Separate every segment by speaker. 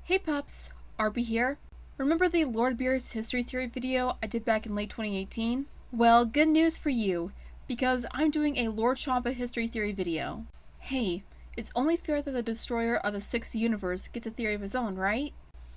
Speaker 1: Hey pups, Arby here. Remember the Lord Beerus History Theory video I did back in late 2018? Well, good news for you, because I'm doing a Lord Champa History Theory video. Hey, it's only fair that the destroyer of the 6th universe gets a theory of his own, right?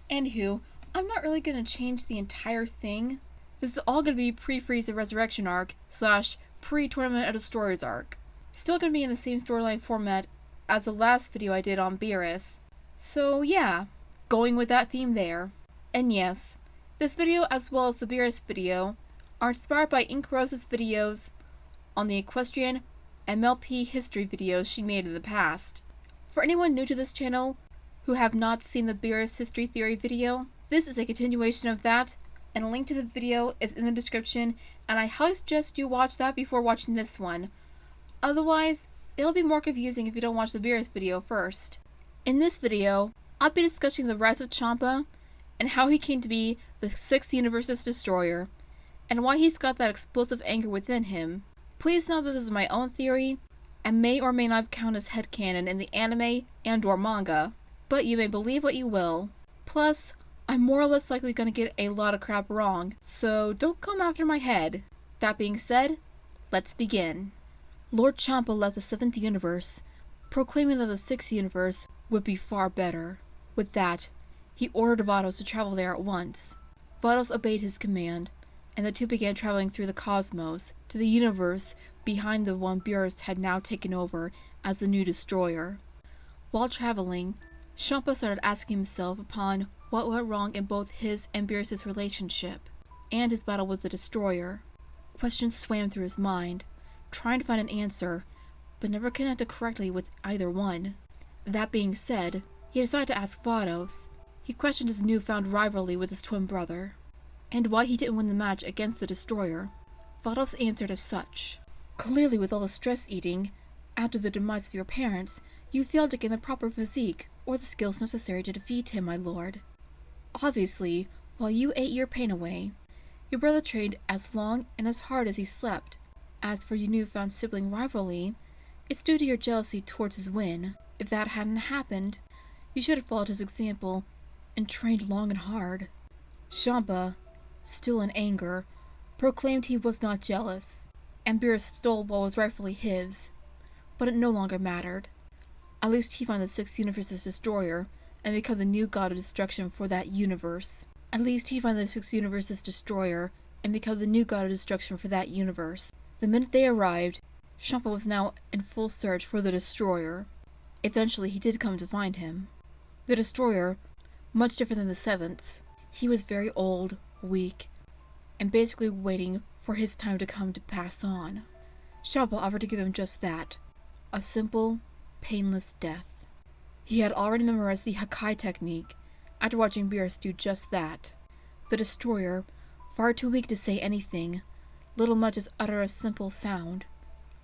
Speaker 1: Anywho, I'm not really going to change the entire thing. This is all going to be pre-Frieza Resurrection arc / pre-Tournament of Destroyers arc. Still going to be in the same storyline format as the last video I did on Beerus. So yeah, going with that theme there. And yes, this video as well as the Beerus video are inspired by Ink Rose's videos on the Equestrian MLP history videos she made in the past. For anyone new to this channel who have not seen the Beerus History Theory video, this is a continuation of that, and a link to the video is in the description, and I highly suggest you watch that before watching this one. Otherwise, it'll be more confusing if you don't watch the Beerus video first. In this video, I'll be discussing the rise of Champa and how he came to be the 6th universe's destroyer, and why he's got that explosive anger within him. Please know that this is my own theory, and may or may not count as headcanon in the anime and/or manga, but you may believe what you will. Plus, I'm more or less likely gonna get a lot of crap wrong, so don't come after my head. That being said, let's begin. Lord Champa left the 7th universe, proclaiming that the 6th universe would be far better. With that, he ordered Vados to travel there at once. Vados obeyed his command, and the two began traveling through the cosmos to the universe behind the one Beerus had now taken over as the new destroyer. While traveling, Champa started asking himself upon what went wrong in both his and Beerus' relationship, and his battle with the destroyer. Questions swam through his mind, trying to find an answer, but never connected correctly with either one. That being said, he decided to ask Vados. He questioned his newfound rivalry with his twin brother, and why he didn't win the match against the destroyer. Vados answered as such. Clearly, with all the stress eating, after the demise of your parents, you failed to gain the proper physique or the skills necessary to defeat him, my lord. Obviously, while you ate your pain away, your brother trained as long and as hard as he slept. As for your newfound sibling rivalry, it's due to your jealousy towards his win. If that hadn't happened, you should have followed his example and trained long and hard. Champa, still in anger, proclaimed he was not jealous, and Beerus stole what was rightfully his. But it no longer mattered. At least he found the 6th universe's destroyer and become the new god of destruction for that universe. At least he found the 6th universe's destroyer and become the new god of destruction for that universe. The minute they arrived, Champa was now in full search for the destroyer. Eventually he did come to find him. The destroyer, much different than the 7th, he was very old, weak, and basically waiting for his time to come to pass on. Champa offered to give him just that, a simple, painless death. He had already memorized the Hakai technique after watching Beerus do just that. The destroyer, far too weak to say anything, little much as utter a simple sound,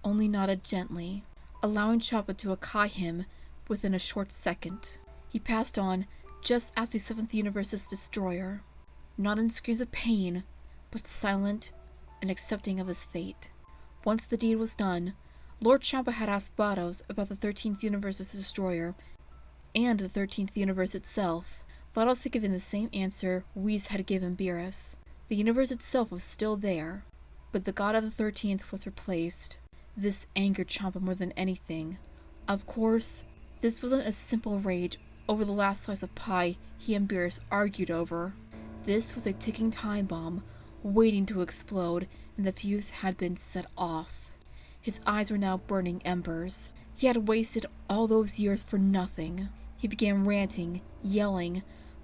Speaker 1: only nodded gently, allowing Champa to Hakai him within a short second. He passed on just as the 7th universe's destroyer, not in screams of pain, but silent and accepting of his fate. Once the deed was done, Lord Champa had asked Vados about the 13th universe's destroyer and the 13th universe itself. Vados had given the same answer Whis had given Beerus. The universe itself was still there, but the god of the 13th was replaced. This angered Champa more than anything. Of course, this wasn't a simple rage over the last slice of pie he and Beerus argued over. This was a ticking time bomb, waiting to explode, and the fuse had been set off. His eyes were now burning embers. He had wasted all those years for nothing. He began ranting, yelling,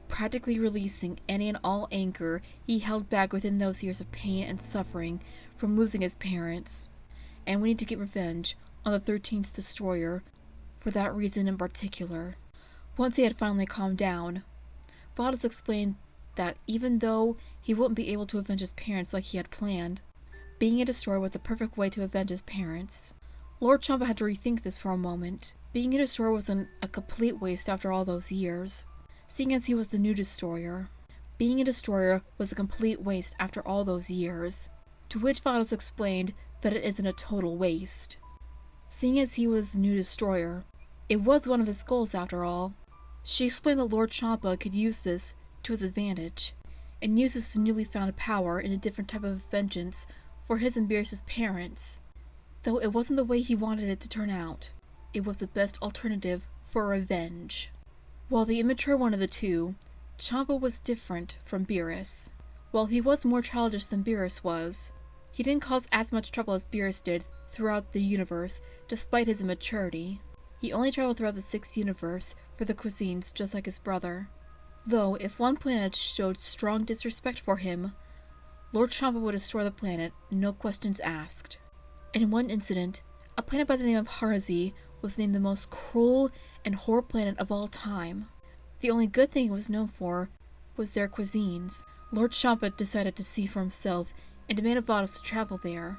Speaker 1: practically releasing any and all anger he held back within those years of pain and suffering from losing his parents, and wanting to get revenge on the 13th destroyer for that reason in particular. Once he had finally calmed down, Vados explained that even though he wouldn't be able to avenge his parents like he had planned, being a destroyer was the perfect way to avenge his parents. Lord Champa had to rethink this for a moment. Being a destroyer wasn't a complete waste after all those years, seeing as he was the new destroyer. Being a destroyer was a complete waste after all those years, to which Vados explained that it isn't a total waste. Seeing as he was the new destroyer, it was one of his goals after all. She explained that Lord Champa could use this to his advantage, and use his newly found power in a different type of vengeance for his and Beerus' parents. Though it wasn't the way he wanted it to turn out, it was the best alternative for revenge. While the immature one of the two, Champa was different from Beerus. While he was more childish than Beerus was, he didn't cause as much trouble as Beerus did throughout the universe despite his immaturity. He only traveled throughout the 6th universe for the cuisines just like his brother. Though if one planet showed strong disrespect for him, Lord Champa would destroy the planet, no questions asked. In one incident, a planet by the name of Harazi was named the most cruel and horrible planet of all time. The only good thing it was known for was their cuisines. Lord Champa decided to see for himself and demanded Vados to travel there.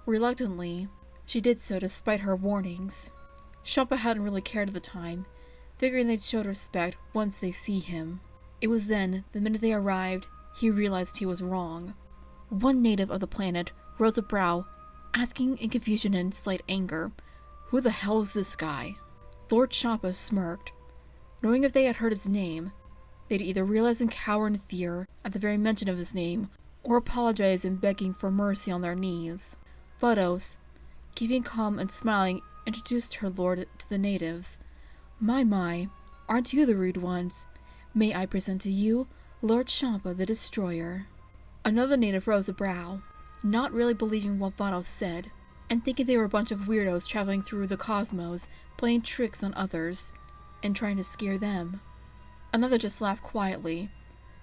Speaker 1: Reluctantly, she did so despite her warnings. Champa hadn't really cared at the time, figuring they'd show respect once they see him. It was then, the minute they arrived, he realized he was wrong. One native of the planet rose a brow, asking in confusion and slight anger, "Who the hell is this guy?" Lord Champa smirked. Knowing if they had heard his name, they'd either realize and cower in fear at the very mention of his name, or apologize in begging for mercy on their knees. Vados, keeping calm and smiling, introduced her lord to the natives. My, aren't you the rude ones? May I present to you Lord Champa the Destroyer." Another native rose a brow, not really believing what Vados said, and thinking they were a bunch of weirdos traveling through the cosmos, playing tricks on others, and trying to scare them. Another just laughed quietly,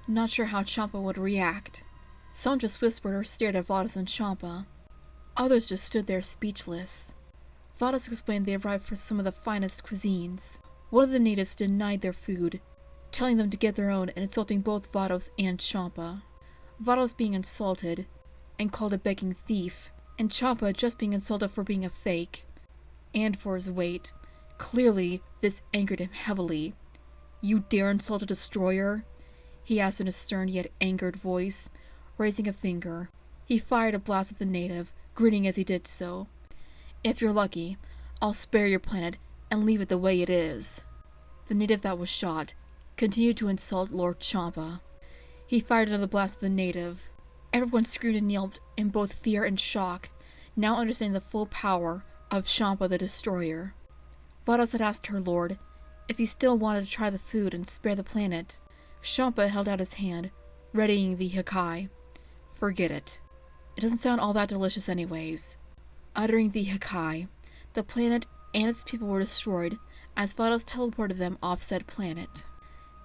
Speaker 1: not sure how Champa would react. Some just whispered or stared at Vados and Champa. Others just stood there speechless. Vados explained they arrived for some of the finest cuisines. One of the natives denied their food, telling them to get their own and insulting both Vados and Champa. Vados being insulted and called a begging thief, and Champa just being insulted for being a fake, and for his weight. Clearly, this angered him heavily. "You dare insult a destroyer?" he asked in a stern yet angered voice. Raising a finger, he fired a blast at the native, grinning as he did so. "If you're lucky, I'll spare your planet and leave it the way it is." The native that was shot continued to insult Lord Champa. He fired another blast at the native. Everyone screamed and yelped in both fear and shock, now understanding the full power of Champa the Destroyer. Vados had asked her lord if he still wanted to try the food and spare the planet. Champa held out his hand, readying the Hakai. "Forget it. It doesn't sound all that delicious anyways." Uttering the Hakai, the planet and its people were destroyed as Vados teleported them off said planet.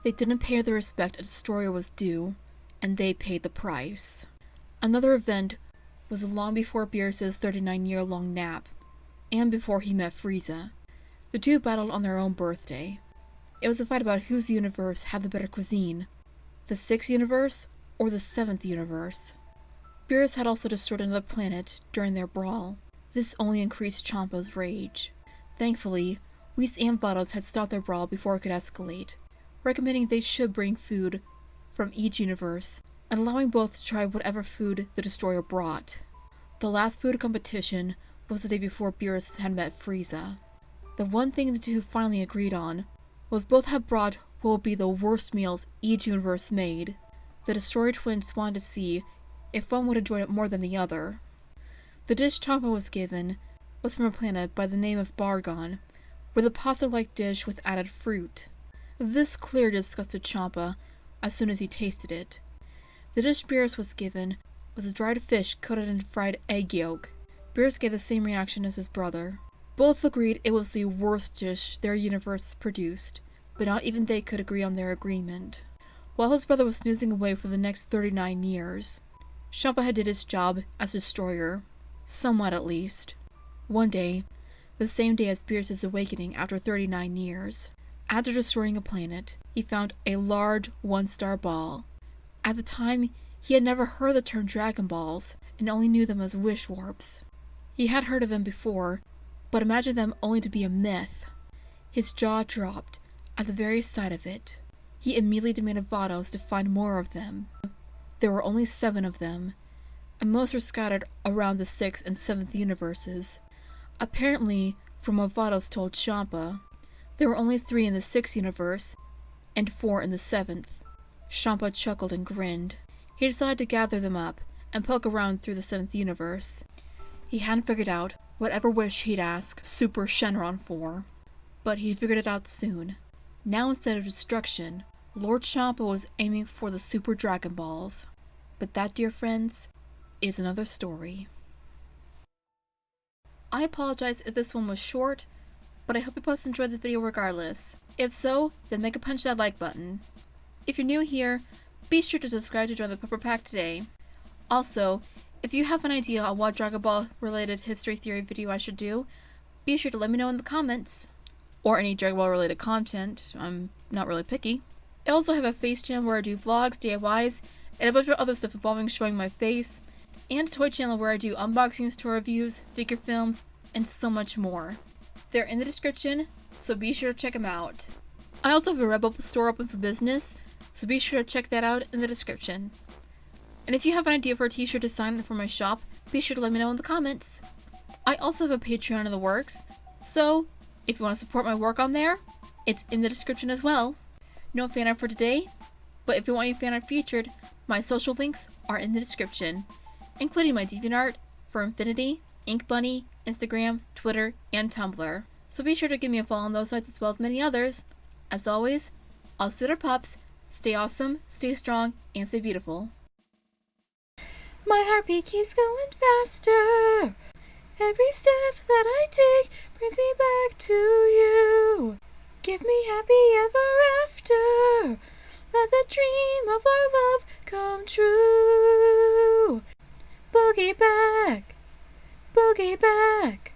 Speaker 1: They didn't pay the respect a destroyer was due, and they paid the price. Another event was long before Beerus' 39-year-long nap, and before he met Frieza. The two battled on their own birthday. It was a fight about whose universe had the better cuisine, the 6th universe or the 7th universe. Beerus had also destroyed another planet during their brawl. This only increased Champa's rage. Thankfully, Whis and Vados had stopped their brawl before it could escalate, recommending they should bring food from each universe, and allowing both to try whatever food the destroyer brought. The last food competition was the day before Beerus had met Frieza. The one thing the two finally agreed on was both had brought what would be the worst meals each universe made. The Destroyer twins wanted to see if one would enjoy it more than the other. The dish Champa was given was from a planet by the name of Bargon, with a pasta-like dish with added fruit. This clearly disgusted Champa as soon as he tasted it. The dish Beerus was given was a dried fish coated in fried egg yolk. Beerus gave the same reaction as his brother. Both agreed it was the worst dish their universe produced, but not even they could agree on their agreement. While his brother was snoozing away for the next 39 years, Champa had did his job as destroyer, somewhat at least. One day, the same day as Beerus' awakening after 39 years, after destroying a planet, he found a large one-star ball. At the time, he had never heard the term Dragon Balls, and only knew them as wish warps. He had heard of them before, but imagined them only to be a myth. His jaw dropped at the very sight of it. He immediately demanded Vados to find more of them. There were only 7 of them, and most were scattered around the 6th and 7th universes. Apparently, from what Vados told Champa, there were only 3 in the 6th universe, and 4 in the 7th. Champa chuckled and grinned. He decided to gather them up and poke around through the 7th universe. He hadn't figured out whatever wish he'd ask Super Shenron for, but he figured it out soon. Now instead of destruction, Lord Champa was aiming for the Super Dragon Balls. But that, dear friends, is another story. I apologize if this one was short, but I hope you both enjoyed the video regardless. If so, then make a punch that like button. If you're new here, be sure to subscribe to join the Pepper Pack today. Also, if you have an idea on what Dragon Ball related history theory video I should do, be sure to let me know in the comments. Or any Dragon Ball related content, I'm not really picky. I also have a face channel where I do vlogs, DIYs, and a bunch of other stuff involving showing my face, and a toy channel where I do unboxings, toy reviews, figure films, and so much more. They're in the description, so be sure to check them out. I also have a REDBUBBLE store open for business, so be sure to check that out in the description. And if you have an idea for a t-shirt design for my shop, be sure to let me know in the comments. I also have a Patreon in the works, so if you want to support my work on there, it's in the description as well. No fan art for today, but if you want your fan art featured, my social links are in the description, including my DeviantArt, For Infinity, Ink Bunny, Instagram, Twitter, and Tumblr. So be sure to give me a follow on those sites as well as many others. As always, all Suitor Pups, stay awesome, stay strong, and stay beautiful. My heartbeat keeps going faster. Every step that I take brings me back to you. Give me happy ever after. Let the dream of our love come true. Boogie back, boogie back.